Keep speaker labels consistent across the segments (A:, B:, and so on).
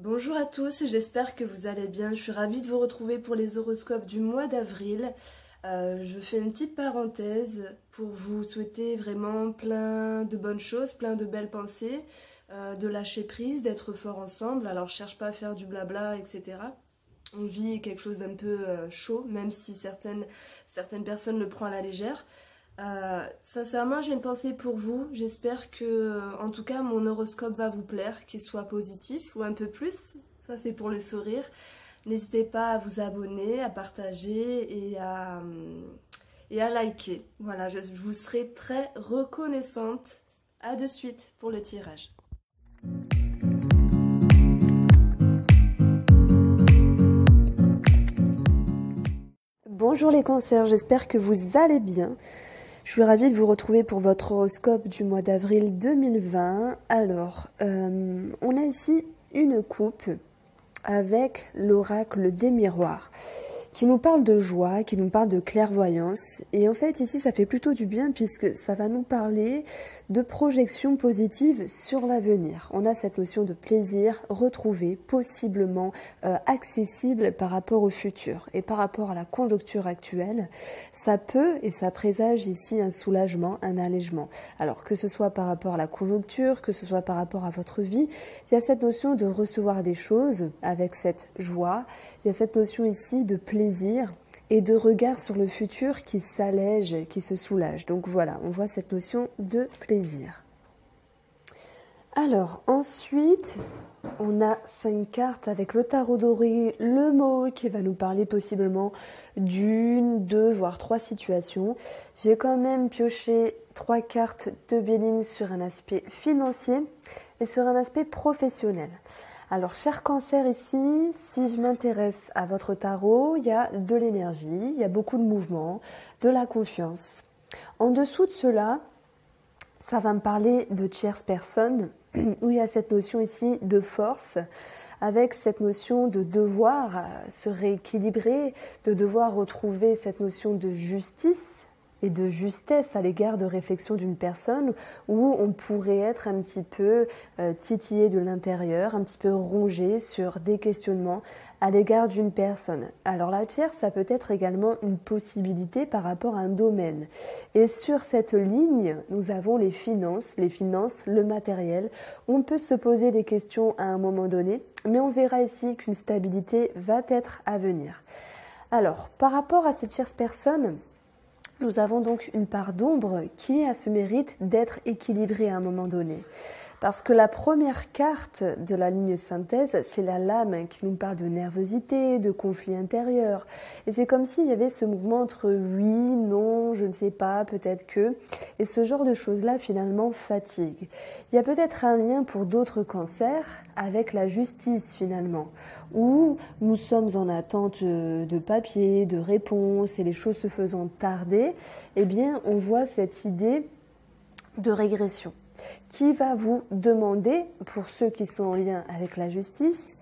A: Bonjour à tous, j'espère que vous allez bien. Je suis ravie de vous retrouver pour les horoscopes du mois d'avril. Je fais une petite parenthèse pour vous souhaiter vraiment plein de bonnes choses, plein de belles pensées, de lâcher prise, d'être fort ensemble. Alors je cherche pas à faire du blabla, etc. On vit quelque chose d'un peu chaud, même si certaines personnes le prennent à la légère. Sincèrement, j'ai une pensée pour vous. J'espère que, en tout cas, mon horoscope va vous plaire, qu'il soit positif ou un peu plus. Ça, c'est pour le sourire. N'hésitez pas à vous abonner, à partager et à liker. Voilà, je vous serai très reconnaissante. À de suite pour le tirage. Bonjour les cancers, j'espère que vous allez bien. Je suis ravie de vous retrouver pour votre horoscope du mois d'avril 2020. Alors, on a ici une coupe avec l'oracle des miroirs qui nous parle de joie, qui nous parle de clairvoyance. Et en fait, ici, ça fait plutôt du bien puisque ça va nous parler de projection positive sur l'avenir. On a cette notion de plaisir retrouvé, possiblement accessible par rapport au futur. Et par rapport à la conjoncture actuelle, ça peut et ça présage ici un soulagement, un allègement. Alors que ce soit par rapport à la conjoncture, que ce soit par rapport à votre vie, il y a cette notion de recevoir des choses avec cette joie. Il y a cette notion ici de plaisir et de regard sur le futur qui s'allège, qui se soulage. Donc voilà, on voit cette notion de plaisir. Alors ensuite, on a 5 cartes avec le tarot doré, le mot qui va nous parler possiblement d'une, deux, voire 3 situations. J'ai quand même pioché 3 cartes de Béline sur un aspect financier et sur un aspect professionnel. Alors, cher cancer ici, si je m'intéresse à votre tarot, il y a de l'énergie, il y a beaucoup de mouvement, de la confiance. En dessous de cela, ça va me parler de tierces personnes, où il y a cette notion ici de force, avec cette notion de devoir se rééquilibrer, de devoir retrouver cette notion de justice et de justesse à l'égard de réflexion d'une personne où on pourrait être un petit peu titillé de l'intérieur, un petit peu rongé sur des questionnements à l'égard d'une personne. Alors la tierce, ça peut être également une possibilité par rapport à un domaine. Et sur cette ligne, nous avons les finances, le matériel. On peut se poser des questions à un moment donné, mais on verra ici qu'une stabilité va être à venir. Alors, par rapport à cette tierce personne, nous avons donc une part d'ombre qui a ce mérite d'être équilibrée à un moment donné. Parce que la première carte de la ligne synthèse, c'est la lame qui nous parle de nervosité, de conflit intérieur. Et c'est comme s'il y avait ce mouvement entre oui, non, je ne sais pas, peut-être que. Et ce genre de choses-là, finalement, fatigue. Il y a peut-être un lien pour d'autres cancers avec la justice, finalement, où nous sommes en attente de papier, de réponses, et les choses se faisant tarder, eh bien, on voit cette idée de régression qui va vous demander, pour ceux qui sont en lien avec la justice,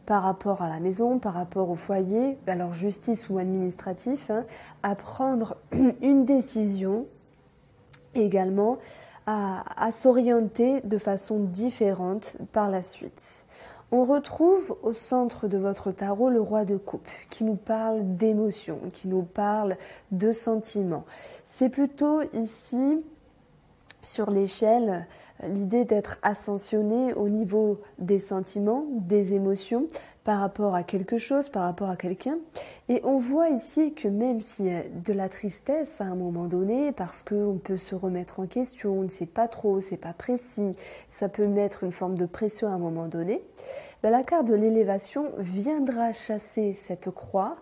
A: par rapport à la maison, par rapport au foyer, alors justice ou administratif, à prendre une décision également, à s'orienter de façon différente par la suite. On retrouve au centre de votre tarot le roi de coupe qui nous parle d'émotions, qui nous parle de sentiments. C'est plutôt ici, sur l'échelle, l'idée d'être ascensionné au niveau des sentiments, des émotions, par rapport à quelque chose, par rapport à quelqu'un. Et on voit ici que même s'il y a de la tristesse à un moment donné, parce qu'on peut se remettre en question, on ne sait pas trop, c'est pas précis, ça peut mettre une forme de pression à un moment donné, la carte de l'élévation viendra chasser cette croix,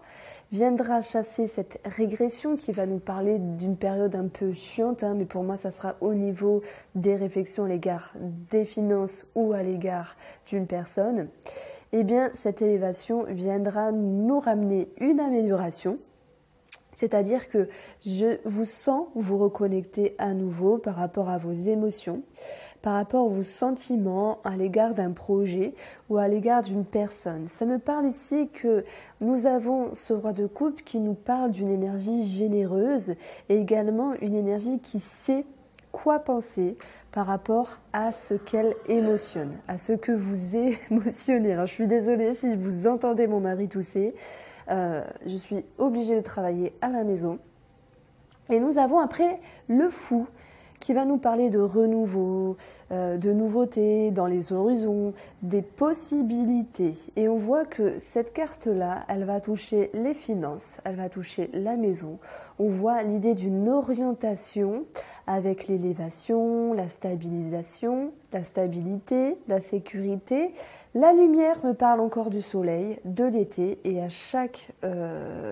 A: viendra chasser cette régression qui va nous parler d'une période un peu chiante, mais pour moi ça sera au niveau des réflexions à l'égard des finances ou à l'égard d'une personne. Eh bien cette élévation viendra nous ramener une amélioration, c'est-à-dire que je vous sens vous reconnecter à nouveau par rapport à vos émotions, par rapport à vos sentiments à l'égard d'un projet ou à l'égard d'une personne. Ça me parle ici que nous avons ce roi de coupe qui nous parle d'une énergie généreuse et également une énergie qui sait quoi penser par rapport à ce qu'elle émotionne, à ce que vous émotionnez. Alors je suis désolée si vous entendez mon mari tousser, je suis obligée de travailler à la maison. Et nous avons après le fou qui va nous parler de renouveau, de nouveautés dans les horizons, des possibilités. Et on voit que cette carte-là, elle va toucher les finances, elle va toucher la maison. On voit l'idée d'une orientation avec l'élévation, la stabilisation, la stabilité, la sécurité. La lumière me parle encore du soleil, de l'été, et à chaque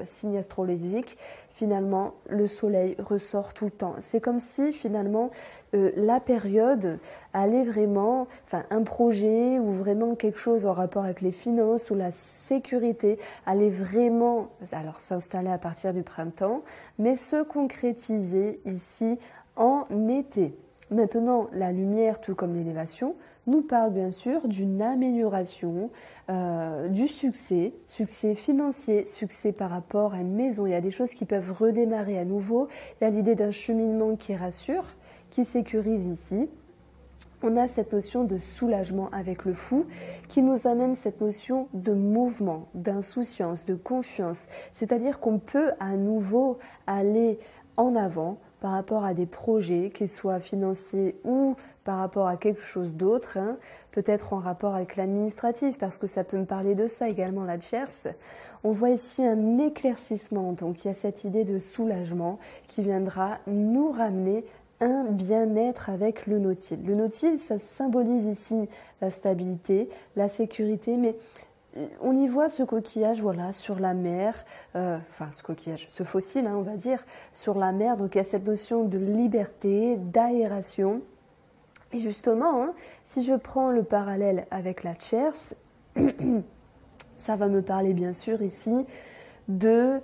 A: signe astrologique, finalement, le soleil ressort tout le temps. C'est comme si, finalement, la période allait vraiment, enfin, un projet ou vraiment quelque chose en rapport avec les finances ou la sécurité allait vraiment, alors s'installer à partir du printemps, mais se concrétiser ici en été. Maintenant, la lumière, tout comme l'élévation, nous parle bien sûr d'une amélioration, du succès financier, succès par rapport à une maison. Il y a des choses qui peuvent redémarrer à nouveau. Il y a l'idée d'un cheminement qui rassure, qui sécurise ici. On a cette notion de soulagement avec le fou qui nous amène cette notion de mouvement, d'insouciance, de confiance. C'est-à-dire qu'on peut à nouveau aller en avant par rapport à des projets, qu'ils soient financiers ou par rapport à quelque chose d'autre, hein, peut-être en rapport avec l'administratif, parce que ça peut me parler de ça également, la tierce. On voit ici un éclaircissement, donc il y a cette idée de soulagement qui viendra nous ramener un bien-être avec le nautile. Le nautile, ça symbolise ici la stabilité, la sécurité, mais on y voit ce coquillage, voilà, sur la mer, ce coquillage, ce fossile, hein, on va dire, sur la mer. Donc il y a cette notion de liberté, d'aération. Et justement, hein, si je prends le parallèle avec la tierce, ça va me parler bien sûr ici de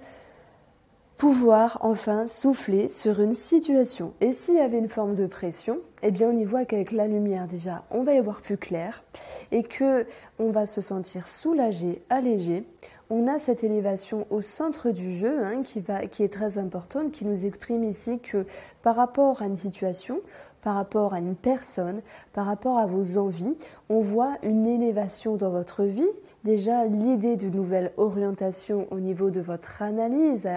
A: pouvoir enfin souffler sur une situation. Et s'il y avait une forme de pression, eh bien on y voit qu'avec la lumière déjà, on va y voir plus clair et que on va se sentir soulagé, allégé. On a cette élévation au centre du jeu, hein, qui est très importante, qui nous exprime ici que par rapport à une situation, par rapport à une personne, par rapport à vos envies, on voit une élévation dans votre vie. Déjà l'idée d'une nouvelle orientation au niveau de votre analyse,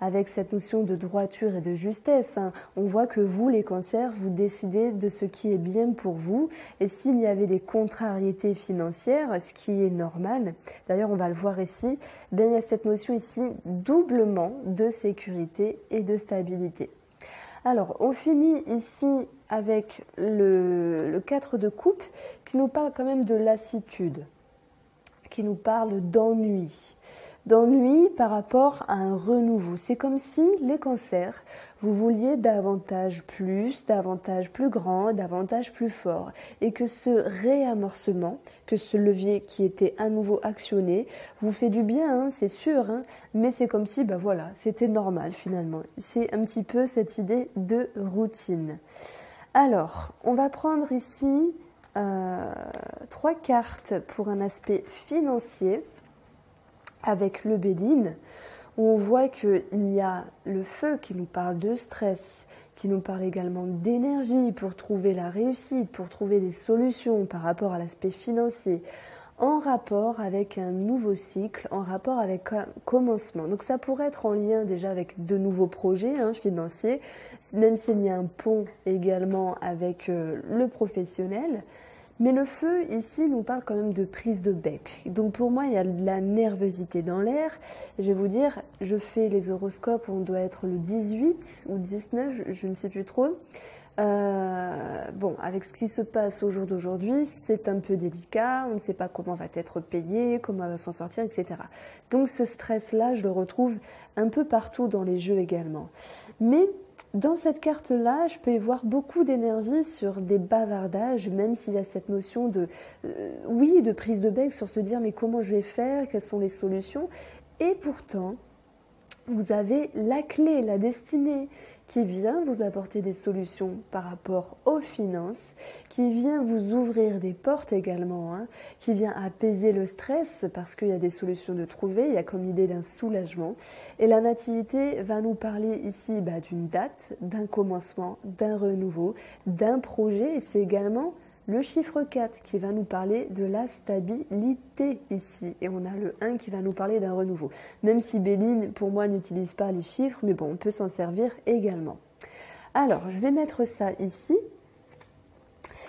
A: avec cette notion de droiture et de justesse. Hein. On voit que vous, les cancers, vous décidez de ce qui est bien pour vous. Et s'il y avait des contrariétés financières, ce qui est normal, d'ailleurs on va le voir ici, bien, il y a cette notion ici doublement de sécurité et de stabilité. Alors, on finit ici avec le 4 de coupe qui nous parle quand même de lassitude, qui nous parle d'ennui. D'ennui par rapport à un renouveau. C'est comme si les cancers, vous vouliez davantage plus grand, davantage plus fort. Et que ce réamorcement, que ce levier qui était à nouveau actionné, vous fait du bien, hein, c'est sûr, hein, mais c'est comme si, voilà, c'était normal finalement. C'est un petit peu cette idée de routine. Alors, on va prendre ici 3 cartes pour un aspect financier. Avec le Béline, où on voit qu'il y a le feu qui nous parle de stress, qui nous parle également d'énergie pour trouver la réussite, pour trouver des solutions par rapport à l'aspect financier, en rapport avec un nouveau cycle, en rapport avec un commencement. Donc ça pourrait être en lien déjà avec de nouveaux projets financiers, même s'il y a un pont également avec le professionnel. Mais le feu, ici, nous parle quand même de prise de bec. Donc pour moi, il y a de la nervosité dans l'air. Je vais vous dire, je fais les horoscopes, on doit être le 18 ou 19, je ne sais plus trop. Avec ce qui se passe au jour d'aujourd'hui, c'est un peu délicat, on ne sait pas comment va être payé, comment on va s'en sortir, etc. Donc ce stress-là, je le retrouve un peu partout dans les jeux également. Mais dans cette carte-là, je peux y voir beaucoup d'énergie sur des bavardages, même s'il y a cette notion de prise de bec sur se dire mais comment je vais faire, quelles sont les solutions. Et pourtant, vous avez la clé, la destinée, qui vient vous apporter des solutions par rapport aux finances, qui vient vous ouvrir des portes également, qui vient apaiser le stress parce qu'il y a des solutions de trouver, il y a comme l'idée d'un soulagement. Et la nativité va nous parler ici d'une date, d'un commencement, d'un renouveau, d'un projet, et c'est également le chiffre 4 qui va nous parler de la stabilité ici. Et on a le 1 qui va nous parler d'un renouveau. Même si Béline, pour moi, n'utilise pas les chiffres, mais bon, on peut s'en servir également. Alors, je vais mettre ça ici.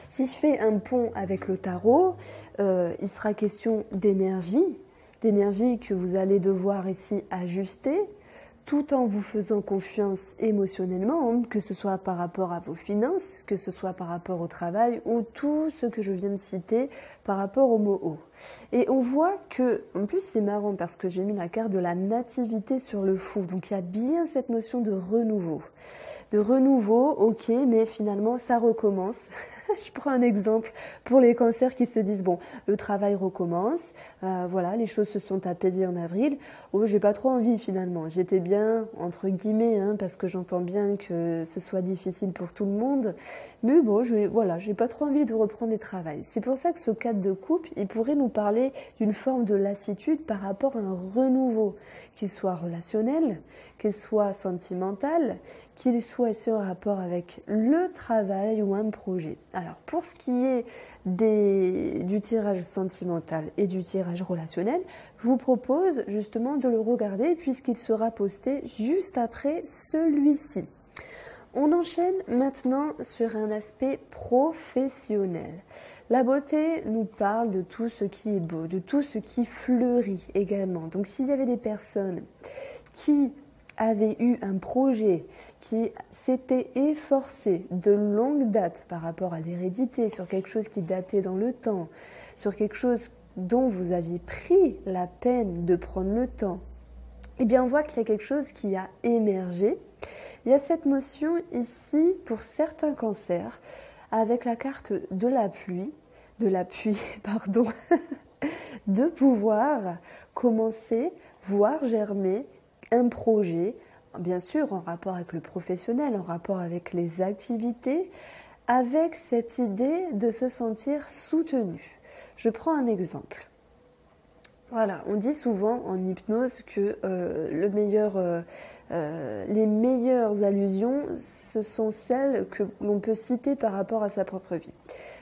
A: Si je fais un pont avec le tarot, il sera question d'énergie que vous allez devoir ici ajuster, tout en vous faisant confiance émotionnellement, que ce soit par rapport à vos finances, que ce soit par rapport au travail ou tout ce que je viens de citer par rapport au mot haut. Et on voit que, en plus c'est marrant parce que j'ai mis la carte de la nativité sur le fou, donc il y a bien cette notion de renouveau. De renouveau, ok, mais finalement ça recommence. Je prends un exemple pour les cancers qui se disent bon, le travail recommence, voilà, les choses se sont apaisées en avril. Oh, j'ai pas trop envie finalement. J'étais bien entre guillemets, parce que j'entends bien que ce soit difficile pour tout le monde. Mais bon, j'ai pas trop envie de reprendre le travail. C'est pour ça que ce cadre de couple, il pourrait nous parler d'une forme de lassitude par rapport à un renouveau, qu'il soit relationnel, qu'il soit sentimental, qu'il soit aussi en rapport avec le travail ou un projet. Alors, pour ce qui est du tirage sentimental et du tirage relationnel, je vous propose justement de le regarder puisqu'il sera posté juste après celui-ci. On enchaîne maintenant sur un aspect professionnel. La beauté nous parle de tout ce qui est beau, de tout ce qui fleurit également. Donc, s'il y avait des personnes qui avaient eu un projet, qui s'était efforcé de longue date par rapport à l'hérédité, sur quelque chose qui datait dans le temps, sur quelque chose dont vous aviez pris la peine de prendre le temps, eh bien on voit qu'il y a quelque chose qui a émergé. Il y a cette notion ici pour certains cancers avec la carte de l'appui, pardon, de pouvoir commencer, voir germer un projet, bien sûr en rapport avec le professionnel, en rapport avec les activités, avec cette idée de se sentir soutenu. Je prends un exemple. Voilà, on dit souvent en hypnose que les meilleures allusions, ce sont celles que l'on peut citer par rapport à sa propre vie.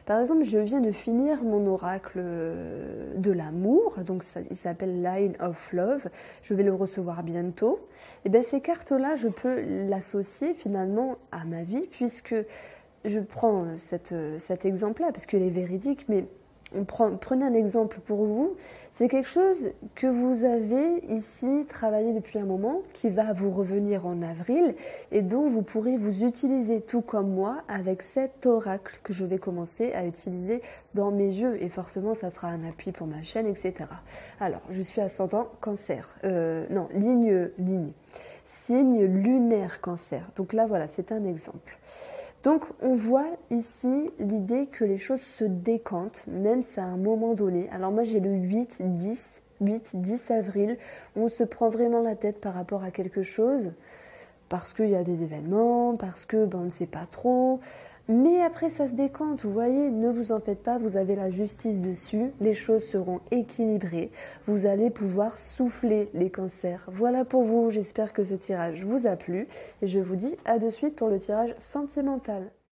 A: Par exemple, je viens de finir mon oracle de l'amour, donc il s'appelle Line of Love, je vais le recevoir bientôt. Et bien ces cartes-là, je peux l'associer finalement à ma vie, puisque je prends cet exemple-là, parce qu'il est véridique, mais prenez un exemple pour vous, c'est quelque chose que vous avez ici travaillé depuis un moment, qui va vous revenir en avril et dont vous pourrez vous utiliser tout comme moi avec cet oracle que je vais commencer à utiliser dans mes jeux et forcément ça sera un appui pour ma chaîne, etc. Alors, je suis ascendant cancer, signe lunaire cancer, donc là voilà, c'est un exemple. Donc on voit ici l'idée que les choses se décantent, même si à un moment donné. Alors moi j'ai le 8-10 avril, on se prend vraiment la tête par rapport à quelque chose, parce qu'il y a des événements, parce que on ne sait pas trop. Mais après ça se décante, vous voyez, ne vous en faites pas, vous avez la justice dessus, les choses seront équilibrées, vous allez pouvoir souffler les cancers. Voilà pour vous, j'espère que ce tirage vous a plu et je vous dis à de suite pour le tirage sentimental.